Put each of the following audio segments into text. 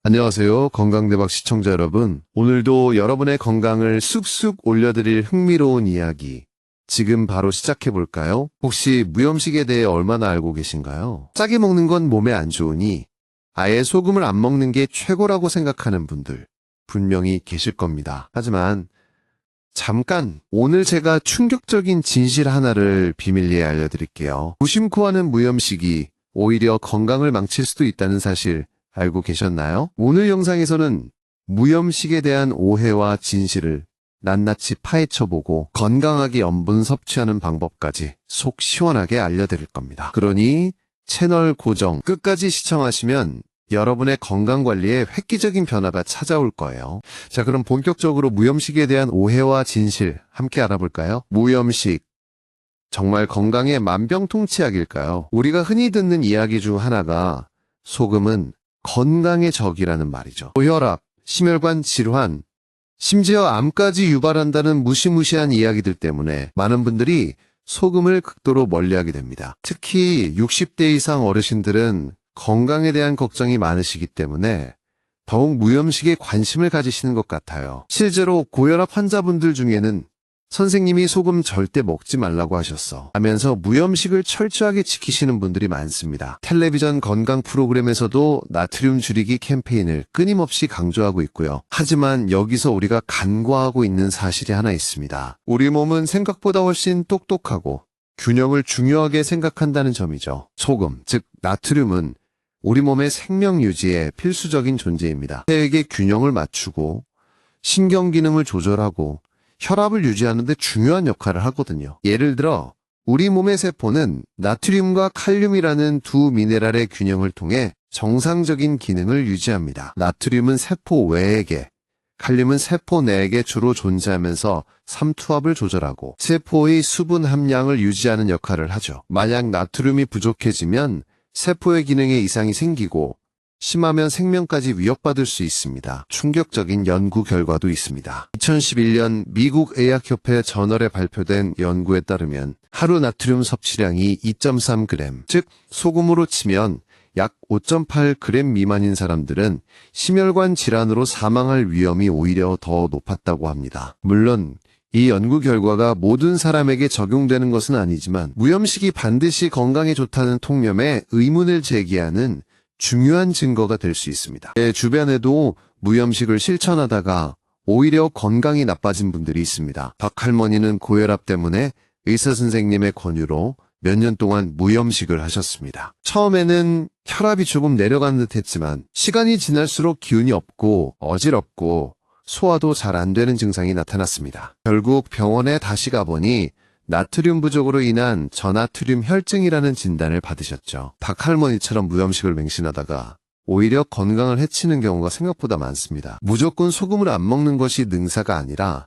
안녕하세요. 건강대박 시청자 여러분. 오늘도 여러분의 건강을 쑥쑥 올려드릴 흥미로운 이야기. 지금 바로 시작해볼까요? 혹시 무염식에 대해 얼마나 알고 계신가요? 짜게 먹는 건 몸에 안 좋으니 아예 소금을 안 먹는 게 최고라고 생각하는 분들 분명히 계실 겁니다. 하지만 잠깐 오늘 제가 충격적인 진실 하나를 비밀리에 알려드릴게요. 무심코 하는 무염식이 오히려 건강을 망칠 수도 있다는 사실 알고 계셨나요? 오늘 영상에서는 무염식에 대한 오해와 진실을 낱낱이 파헤쳐보고 건강하게 염분 섭취하는 방법까지 속 시원하게 알려드릴 겁니다. 그러니 채널 고정 끝까지 시청하시면 여러분의 건강관리에 획기적인 변화가 찾아올 거예요. 자, 그럼 본격적으로 무염식에 대한 오해와 진실 함께 알아볼까요? 무염식. 정말 건강의 만병통치약일까요? 우리가 흔히 듣는 이야기 중 하나가 소금은 건강의 적이라는 말이죠. 고혈압, 심혈관 질환, 심지어 암까지 유발한다는 무시무시한 이야기들 때문에 많은 분들이 소금을 극도로 멀리하게 됩니다. 특히 60대 이상 어르신들은 건강에 대한 걱정이 많으시기 때문에 더욱 무염식에 관심을 가지시는 것 같아요. 실제로 고혈압 환자분들 중에는 선생님이 소금 절대 먹지 말라고 하셨어 하면서 무염식을 철저하게 지키시는 분들이 많습니다. 텔레비전 건강 프로그램에서도 나트륨 줄이기 캠페인을 끊임없이 강조하고 있고요. 하지만 여기서 우리가 간과하고 있는 사실이 하나 있습니다. 우리 몸은 생각보다 훨씬 똑똑하고 균형을 중요하게 생각한다는 점이죠. 소금, 즉 나트륨은 우리 몸의 생명 유지에 필수적인 존재입니다. 폐액의 균형을 맞추고 신경 기능을 조절하고 혈압을 유지하는 데 중요한 역할을 하거든요. 예를 들어 우리 몸의 세포는 나트륨과 칼륨이라는 두 미네랄의 균형을 통해 정상적인 기능을 유지합니다. 나트륨은 세포 외액에, 칼륨은 세포 내액에 주로 존재하면서 삼투압을 조절하고 세포의 수분 함량을 유지하는 역할을 하죠. 만약 나트륨이 부족해지면 세포의 기능에 이상이 생기고 심하면 생명까지 위협받을 수 있습니다. 충격적인 연구 결과도 있습니다. 2011년 미국 의학협회 저널에 발표된 연구에 따르면 하루 나트륨 섭취량이 2.3g, 즉 소금으로 치면 약 5.8g 미만인 사람들은 심혈관 질환으로 사망할 위험이 오히려 더 높았다고 합니다. 물론 이 연구 결과가 모든 사람에게 적용되는 것은 아니지만 무염식이 반드시 건강에 좋다는 통념에 의문을 제기하는 중요한 증거가 될 수 있습니다. 제 주변에도 무염식을 실천하다가 오히려 건강이 나빠진 분들이 있습니다. 박 할머니는 고혈압 때문에 의사 선생님의 권유로 몇 년 동안 무염식을 하셨습니다. 처음에는 혈압이 조금 내려간 듯 했지만 시간이 지날수록 기운이 없고 어지럽고 소화도 잘 안 되는 증상이 나타났습니다. 결국 병원에 다시 가보니 나트륨 부족으로 인한 저나트륨 혈증이라는 진단을 받으셨죠. 박 할머니처럼 무염식을 맹신하다가 오히려 건강을 해치는 경우가 생각보다 많습니다. 무조건 소금을 안 먹는 것이 능사가 아니라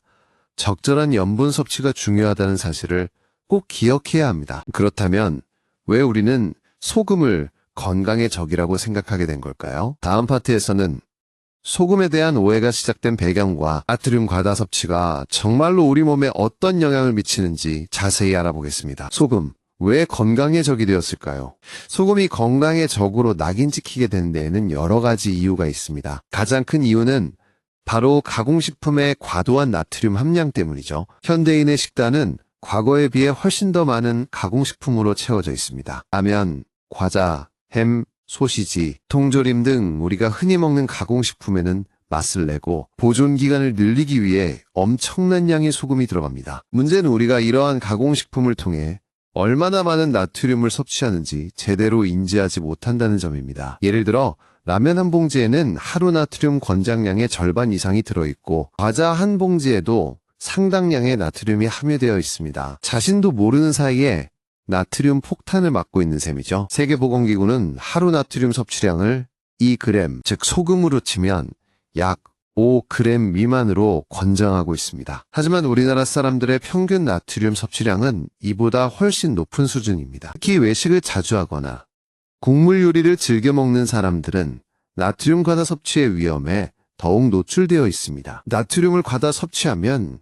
적절한 염분 섭취가 중요하다는 사실을 꼭 기억해야 합니다. 그렇다면 왜 우리는 소금을 건강의 적이라고 생각하게 된 걸까요? 다음 파트에서는 소금에 대한 오해가 시작된 배경과 나트륨 과다 섭취가 정말로 우리 몸에 어떤 영향을 미치는지 자세히 알아보겠습니다. 소금, 왜 건강의 적이 되었을까요? 소금이 건강의 적으로 낙인 찍히게 된 데에는 여러 가지 이유가 있습니다. 가장 큰 이유는 바로 가공식품의 과도한 나트륨 함량 때문이죠. 현대인의 식단은 과거에 비해 훨씬 더 많은 가공식품으로 채워져 있습니다. 라면, 과자, 햄, 소시지, 통조림 등 우리가 흔히 먹는 가공식품에는 맛을 내고 보존기간을 늘리기 위해 엄청난 양의 소금이 들어갑니다. 문제는 우리가 이러한 가공식품을 통해 얼마나 많은 나트륨을 섭취하는지 제대로 인지하지 못한다는 점입니다. 예를 들어 라면 한 봉지에는 하루 나트륨 권장량의 절반 이상이 들어있고 과자 한 봉지에도 상당량의 나트륨이 함유되어 있습니다. 자신도 모르는 사이에 나트륨 폭탄을 맞고 있는 셈이죠. 세계보건기구는 하루 나트륨 섭취량을 2g, 즉 소금으로 치면 약 5g 미만으로 권장하고 있습니다. 하지만 우리나라 사람들의 평균 나트륨 섭취량은 이보다 훨씬 높은 수준입니다. 특히 외식을 자주 하거나 국물 요리를 즐겨 먹는 사람들은 나트륨 과다 섭취의 위험에 더욱 노출되어 있습니다. 나트륨을 과다 섭취하면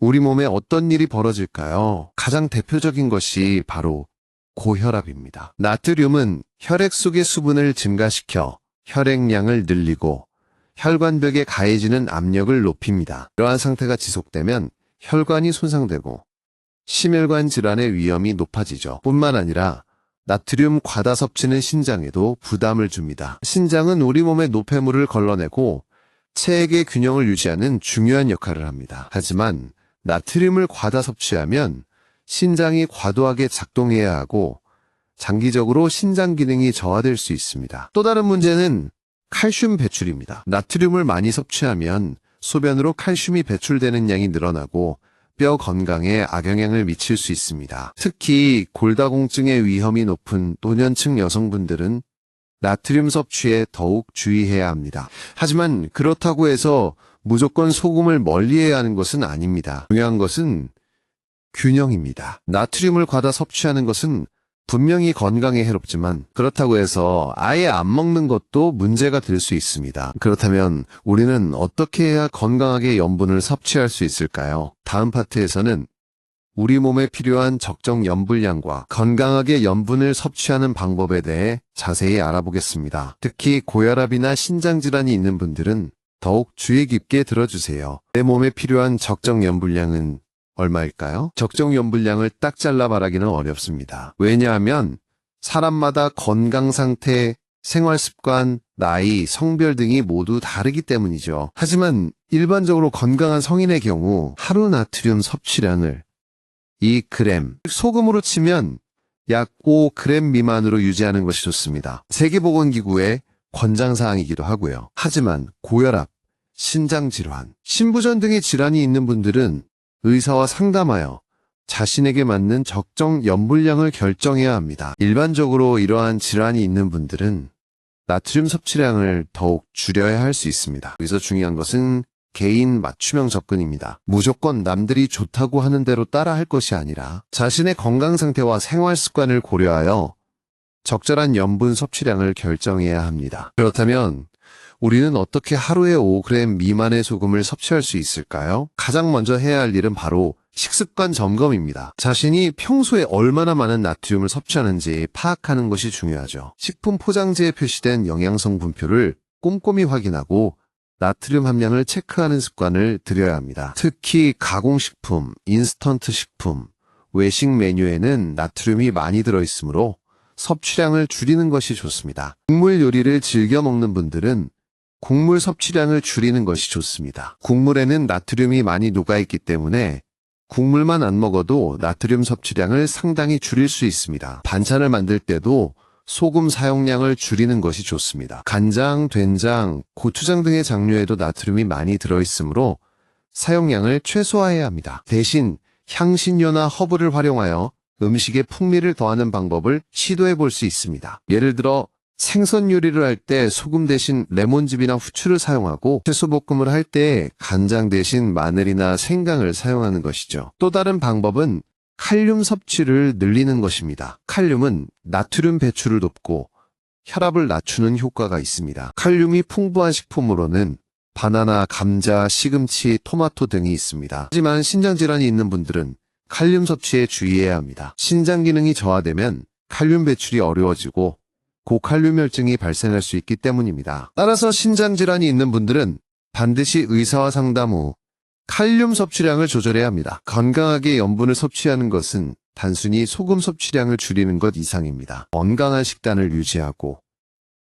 우리 몸에 어떤 일이 벌어질까요? 가장 대표적인 것이 바로 고혈압입니다. 나트륨은 혈액 속의 수분을 증가시켜 혈액량을 늘리고 혈관벽에 가해지는 압력을 높입니다. 이러한 상태가 지속되면 혈관이 손상되고 심혈관 질환의 위험이 높아지죠. 뿐만 아니라 나트륨 과다 섭취는 신장에도 부담을 줍니다. 신장은 우리 몸의 노폐물을 걸러내고 체액의 균형을 유지하는 중요한 역할을 합니다. 하지만 나트륨을 과다 섭취하면 신장이 과도하게 작동해야 하고 장기적으로 신장 기능이 저하될 수 있습니다. 또 다른 문제는 칼슘 배출입니다. 나트륨을 많이 섭취하면 소변으로 칼슘이 배출되는 양이 늘어나고 뼈 건강에 악영향을 미칠 수 있습니다. 특히 골다공증의 위험이 높은 노년층 여성분들은 나트륨 섭취에 더욱 주의해야 합니다. 하지만 그렇다고 해서 무조건 소금을 멀리해야 하는 것은 아닙니다. 중요한 것은 균형입니다. 나트륨을 과다 섭취하는 것은 분명히 건강에 해롭지만 그렇다고 해서 아예 안 먹는 것도 문제가 될 수 있습니다. 그렇다면 우리는 어떻게 해야 건강하게 염분을 섭취할 수 있을까요? 다음 파트에서는 우리 몸에 필요한 적정 염분량과 건강하게 염분을 섭취하는 방법에 대해 자세히 알아보겠습니다. 특히 고혈압이나 신장질환이 있는 분들은 더욱 주의 깊게 들어주세요. 내 몸에 필요한 적정 염분량은 얼마일까요? 적정 염분량을 딱 잘라 말하기는 어렵습니다. 왜냐하면 사람마다 건강 상태, 생활 습관, 나이, 성별 등이 모두 다르기 때문이죠. 하지만 일반적으로 건강한 성인의 경우 하루 나트륨 섭취량을 2g, 소금으로 치면 약 5g 미만으로 유지하는 것이 좋습니다. 세계보건기구의 권장사항이기도 하고요. 하지만 고혈압, 신장질환, 신부전 등의 질환이 있는 분들은 의사와 상담하여 자신에게 맞는 적정 염분량을 결정해야 합니다. 일반적으로 이러한 질환이 있는 분들은 나트륨 섭취량을 더욱 줄여야 할 수 있습니다. 여기서 중요한 것은 개인 맞춤형 접근입니다. 무조건 남들이 좋다고 하는 대로 따라 할 것이 아니라 자신의 건강 상태와 생활 습관을 고려하여 적절한 염분 섭취량을 결정해야 합니다. 그렇다면 우리는 어떻게 하루에 5g 미만의 소금을 섭취할 수 있을까요? 가장 먼저 해야 할 일은 바로 식습관 점검입니다. 자신이 평소에 얼마나 많은 나트륨을 섭취하는지 파악하는 것이 중요하죠. 식품 포장지에 표시된 영양성 분표를 꼼꼼히 확인하고 나트륨 함량을 체크하는 습관을 들여야 합니다. 특히 가공식품, 인스턴트 식품, 외식 메뉴에는 나트륨이 많이 들어있으므로 섭취량을 줄이는 것이 좋습니다. 국물 요리를 즐겨 먹는 분들은 국물 섭취량을 줄이는 것이 좋습니다. 국물에는 나트륨이 많이 녹아있기 때문에 국물만 안 먹어도 나트륨 섭취량을 상당히 줄일 수 있습니다. 반찬을 만들 때도 소금 사용량을 줄이는 것이 좋습니다. 간장, 된장, 고추장 등의 장류에도 나트륨이 많이 들어있으므로 사용량을 최소화해야 합니다. 대신 향신료나 허브를 활용하여 음식에 풍미를 더하는 방법을 시도해 볼 수 있습니다. 예를 들어 생선 요리를 할 때 소금 대신 레몬즙이나 후추를 사용하고 채소볶음을 할 때 간장 대신 마늘이나 생강을 사용하는 것이죠. 또 다른 방법은 칼륨 섭취를 늘리는 것입니다. 칼륨은 나트륨 배출을 돕고 혈압을 낮추는 효과가 있습니다. 칼륨이 풍부한 식품으로는 바나나, 감자, 시금치, 토마토 등이 있습니다. 하지만 신장질환이 있는 분들은 칼륨 섭취에 주의해야 합니다. 신장 기능이 저하되면 칼륨 배출이 어려워지고 고칼륨혈증이 발생할 수 있기 때문입니다. 따라서 신장질환이 있는 분들은 반드시 의사와 상담 후 칼륨 섭취량을 조절해야 합니다. 건강하게 염분을 섭취하는 것은 단순히 소금 섭취량을 줄이는 것 이상입니다. 건강한 식단을 유지하고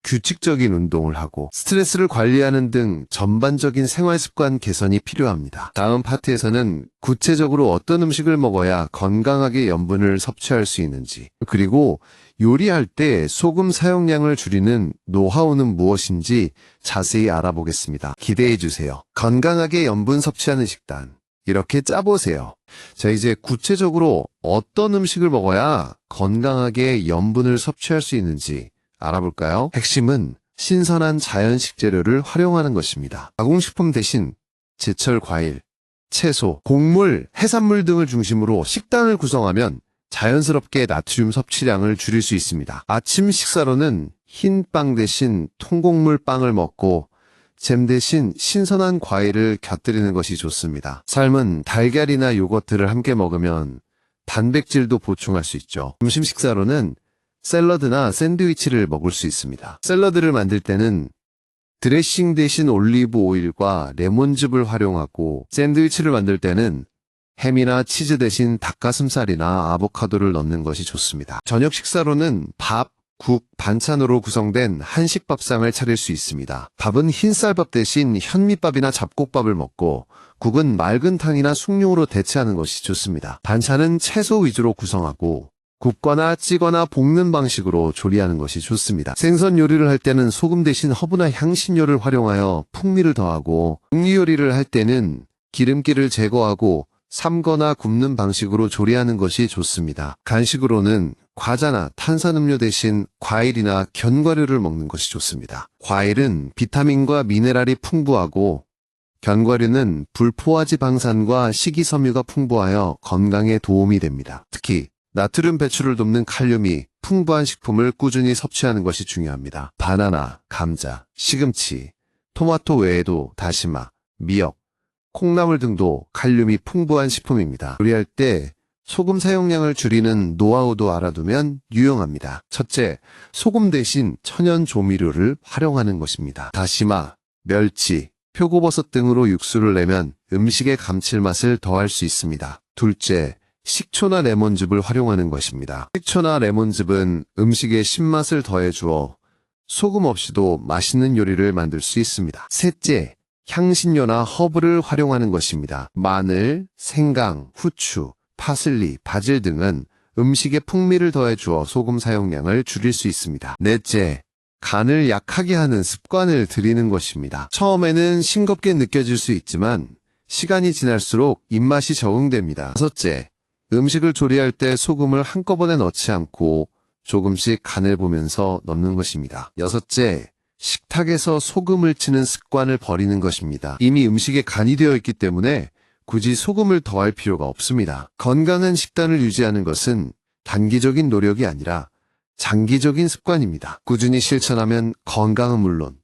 규칙적인 운동을 하고 스트레스를 관리하는 등 전반적인 생활 습관 개선이 필요합니다. 다음 파트에서는 구체적으로 어떤 음식을 먹어야 건강하게 염분을 섭취할 수 있는지, 그리고 요리할 때 소금 사용량을 줄이는 노하우는 무엇인지 자세히 알아보겠습니다. 기대해 주세요. 건강하게 염분 섭취하는 식단, 이렇게 짜보세요. 자, 이제 구체적으로 어떤 음식을 먹어야 건강하게 염분을 섭취할 수 있는지 알아볼까요? 핵심은 신선한 자연 식재료를 활용하는 것입니다. 가공식품 대신 제철 과일, 채소, 곡물, 해산물 등을 중심으로 식단을 구성하면 자연스럽게 나트륨 섭취량을 줄일 수 있습니다. 아침 식사로는 흰 빵 대신 통곡물 빵을 먹고 잼 대신 신선한 과일을 곁들이는 것이 좋습니다. 삶은 달걀이나 요거트를 함께 먹으면 단백질도 보충할 수 있죠. 점심 식사로는 샐러드나 샌드위치를 먹을 수 있습니다. 샐러드를 만들 때는 드레싱 대신 올리브 오일과 레몬즙을 활용하고, 샌드위치를 만들 때는 햄이나 치즈 대신 닭가슴살이나 아보카도를 넣는 것이 좋습니다. 저녁 식사로는 밥, 국, 반찬으로 구성된 한식 밥상을 차릴 수 있습니다. 밥은 흰쌀밥 대신 현미밥이나 잡곡밥을 먹고, 국은 맑은 탕이나 숭늉으로 대체하는 것이 좋습니다. 반찬은 채소 위주로 구성하고 굽거나 찌거나 볶는 방식으로 조리하는 것이 좋습니다. 생선 요리를 할 때는 소금 대신 허브나 향신료를 활용하여 풍미를 더하고, 육류 요리를 할 때는 기름기를 제거하고 삶거나 굽는 방식으로 조리하는 것이 좋습니다. 간식으로는 과자나 탄산음료 대신 과일이나 견과류를 먹는 것이 좋습니다. 과일은 비타민과 미네랄이 풍부하고, 견과류는 불포화지방산과 식이섬유가 풍부하여 건강에 도움이 됩니다. 특히 나트륨 배출을 돕는 칼륨이 풍부한 식품을 꾸준히 섭취하는 것이 중요합니다. 바나나, 감자, 시금치, 토마토 외에도 다시마, 미역, 콩나물 등도 칼륨이 풍부한 식품입니다. 요리할 때 소금 사용량을 줄이는 노하우도 알아두면 유용합니다. 첫째, 소금 대신 천연 조미료를 활용하는 것입니다. 다시마, 멸치, 표고버섯 등으로 육수를 내면 음식의 감칠맛을 더할 수 있습니다. 둘째, 식초나 레몬즙을 활용하는 것입니다. 식초나 레몬즙은 음식의 신맛을 더해주어 소금 없이도 맛있는 요리를 만들 수 있습니다. 셋째, 향신료나 허브를 활용하는 것입니다. 마늘, 생강, 후추, 파슬리, 바질 등은 음식의 풍미를 더해주어 소금 사용량을 줄일 수 있습니다. 넷째, 간을 약하게 하는 습관을 들이는 것입니다. 처음에는 싱겁게 느껴질 수 있지만 시간이 지날수록 입맛이 적응됩니다. 다섯째, 음식을 조리할 때 소금을 한꺼번에 넣지 않고 조금씩 간을 보면서 넣는 것입니다. 여섯째, 식탁에서 소금을 치는 습관을 버리는 것입니다. 이미 음식에 간이 되어 있기 때문에 굳이 소금을 더할 필요가 없습니다. 건강한 식단을 유지하는 것은 단기적인 노력이 아니라 장기적인 습관입니다. 꾸준히 실천하면 건강은 물론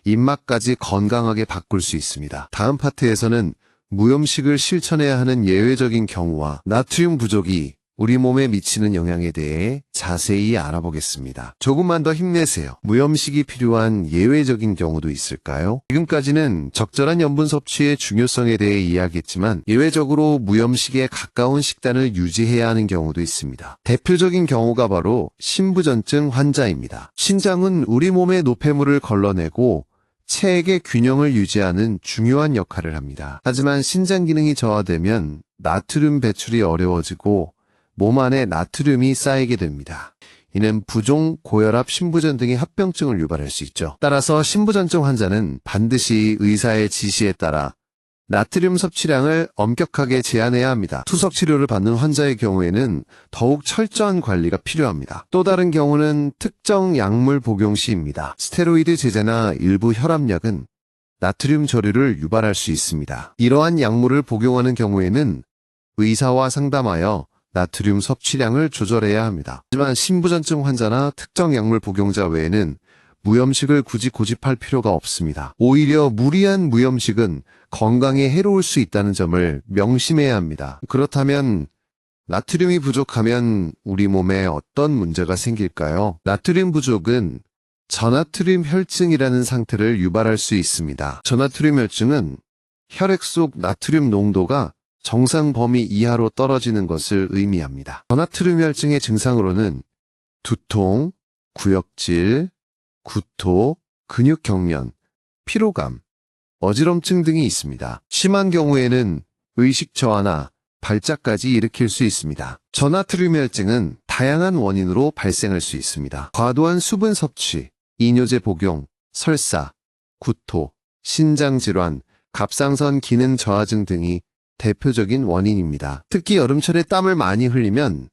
입맛까지 건강하게 바꿀 수 있습니다. 다음 파트에서는 무염식을 실천해야 하는 예외적인 경우와 나트륨 부족이 우리 몸에 미치는 영향에 대해 자세히 알아보겠습니다. 조금만 더 힘내세요. 무염식이 필요한 예외적인 경우도 있을까요? 지금까지는 적절한 염분 섭취의 중요성에 대해 이야기했지만 예외적으로 무염식에 가까운 식단을 유지해야 하는 경우도 있습니다. 대표적인 경우가 바로 신부전증 환자입니다. 신장은 우리 몸의 노폐물을 걸러내고 체액의 균형을 유지하는 중요한 역할을 합니다. 하지만 신장 기능이 저하되면 나트륨 배출이 어려워지고 몸 안에 나트륨이 쌓이게 됩니다. 이는 부종, 고혈압, 신부전 등의 합병증을 유발할 수 있죠. 따라서 신부전증 환자는 반드시 의사의 지시에 따라 나트륨 섭취량을 엄격하게 제한해야 합니다. 투석 치료를 받는 환자의 경우에는 더욱 철저한 관리가 필요합니다. 또 다른 경우는 특정 약물 복용 시입니다. 스테로이드 제제나 일부 혈압약은 나트륨 저류를 유발할 수 있습니다. 이러한 약물을 복용하는 경우에는 의사와 상담하여 나트륨 섭취량을 조절해야 합니다. 하지만 신부전증 환자나 특정 약물 복용자 외에는 무염식을 굳이 고집할 필요가 없습니다. 오히려 무리한 무염식은 건강에 해로울 수 있다는 점을 명심해야 합니다. 그렇다면 나트륨이 부족하면 우리 몸에 어떤 문제가 생길까요? 나트륨 부족은 저나트륨 혈증이라는 상태를 유발할 수 있습니다. 저나트륨 혈증은 혈액 속 나트륨 농도가 정상 범위 이하로 떨어지는 것을 의미합니다. 저나트륨 혈증의 증상으로는 두통, 구역질, 구토, 근육 경련, 피로감, 어지럼증 등이 있습니다. 심한 경우에는 의식 저하나 발작까지 일으킬 수 있습니다. 저나트륨 혈증은 다양한 원인으로 발생할 수 있습니다. 과도한 수분 섭취, 이뇨제 복용, 설사, 구토, 신장질환, 갑상선 기능 저하증 등이 대표적인 원인입니다. 특히 여름철에 땀을 많이 흘리면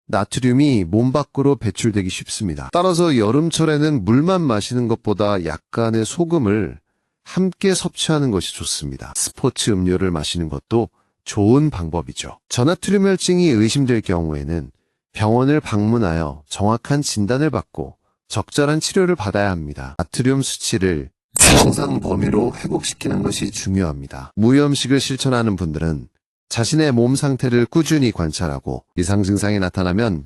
나트륨이 몸 밖으로 배출되기 쉽습니다. 따라서 여름철에는 물만 마시는 것보다 약간의 소금을 함께 섭취하는 것이 좋습니다. 스포츠 음료를 마시는 것도 좋은 방법이죠. 저나트륨 혈증이 의심될 경우에는 병원을 방문하여 정확한 진단을 받고 적절한 치료를 받아야 합니다. 나트륨 수치를 정상 범위로 회복시키는 것이 중요합니다. 무염식을 실천하는 분들은 자신의 몸 상태를 꾸준히 관찰하고 이상 증상이 나타나면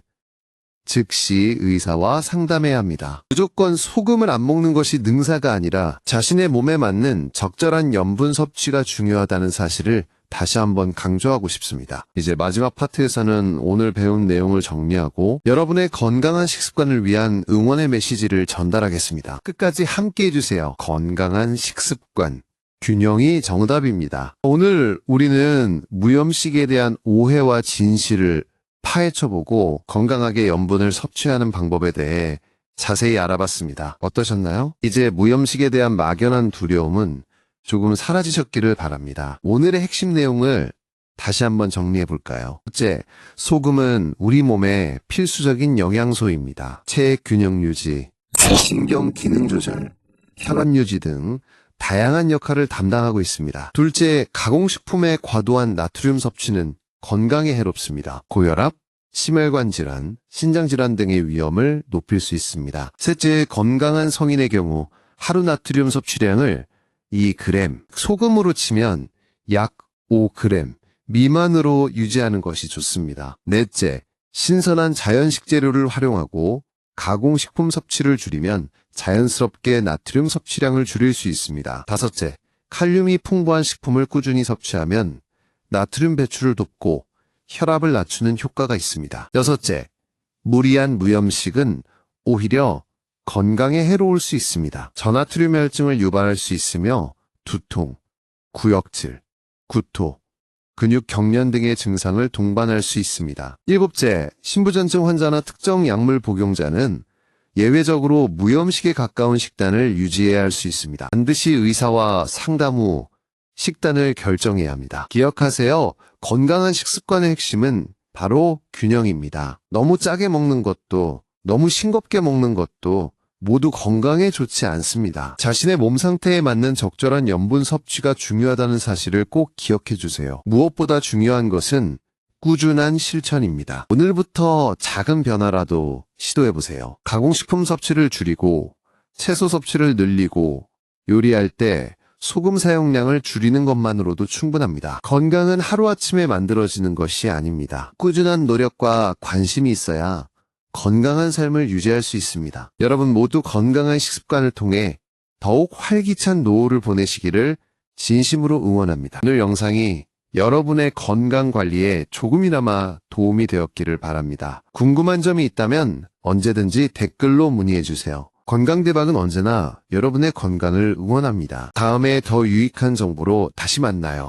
즉시 의사와 상담해야 합니다. 무조건 소금을 안 먹는 것이 능사가 아니라 자신의 몸에 맞는 적절한 염분 섭취가 중요하다는 사실을 다시 한번 강조하고 싶습니다. 이제 마지막 파트에서는 오늘 배운 내용을 정리하고 여러분의 건강한 식습관을 위한 응원의 메시지를 전달하겠습니다. 끝까지 함께 해주세요. 건강한 식습관. 균형이 정답입니다. 오늘 우리는 무염식에 대한 오해와 진실을 파헤쳐보고 건강하게 염분을 섭취하는 방법에 대해 자세히 알아봤습니다. 어떠셨나요? 이제 무염식에 대한 막연한 두려움은 조금 사라지셨기를 바랍니다. 오늘의 핵심 내용을 다시 한번 정리해 볼까요? 첫째, 소금은 우리 몸의 필수적인 영양소입니다. 체액 균형 유지, 신경 기능 조절, 혈압 유지 등 다양한 역할을 담당하고 있습니다. 둘째, 가공식품의 과도한 나트륨 섭취는 건강에 해롭습니다. 고혈압, 심혈관 질환, 신장 질환 등의 위험을 높일 수 있습니다. 셋째, 건강한 성인의 경우 하루 나트륨 섭취량을 2g, 소금으로 치면 약 5g 미만으로 유지하는 것이 좋습니다. 넷째, 신선한 자연식 재료를 활용하고 가공식품 섭취를 줄이면 자연스럽게 나트륨 섭취량을 줄일 수 있습니다. 다섯째, 칼륨이 풍부한 식품을 꾸준히 섭취하면 나트륨 배출을 돕고 혈압을 낮추는 효과가 있습니다. 여섯째, 무리한 무염식은 오히려 건강에 해로울 수 있습니다. 저나트륨 혈증을 유발할 수 있으며 두통, 구역질, 구토, 근육 경련 등의 증상을 동반할 수 있습니다. 일곱째, 신부전증 환자나 특정 약물 복용자는 예외적으로 무염식에 가까운 식단을 유지해야 할 수 있습니다. 반드시 의사와 상담 후 식단을 결정해야 합니다. 기억하세요. 건강한 식습관의 핵심은 바로 균형입니다. 너무 짜게 먹는 것도 너무 싱겁게 먹는 것도 모두 건강에 좋지 않습니다. 자신의 몸 상태에 맞는 적절한 염분 섭취가 중요하다는 사실을 꼭 기억해 주세요. 무엇보다 중요한 것은 꾸준한 실천입니다. 오늘부터 작은 변화라도 시도해 보세요. 가공식품 섭취를 줄이고 채소 섭취를 늘리고 요리할 때 소금 사용량을 줄이는 것만으로도 충분합니다. 건강은 하루아침에 만들어지는 것이 아닙니다. 꾸준한 노력과 관심이 있어야 건강한 삶을 유지할 수 있습니다. 여러분 모두 건강한 식습관을 통해 더욱 활기찬 노후를 보내시기를 진심으로 응원합니다. 오늘 영상이 여러분의 건강 관리에 조금이나마 도움이 되었기를 바랍니다. 궁금한 점이 있다면 언제든지 댓글로 문의해 주세요. 건강대박은 언제나 여러분의 건강을 응원합니다. 다음에 더 유익한 정보로 다시 만나요.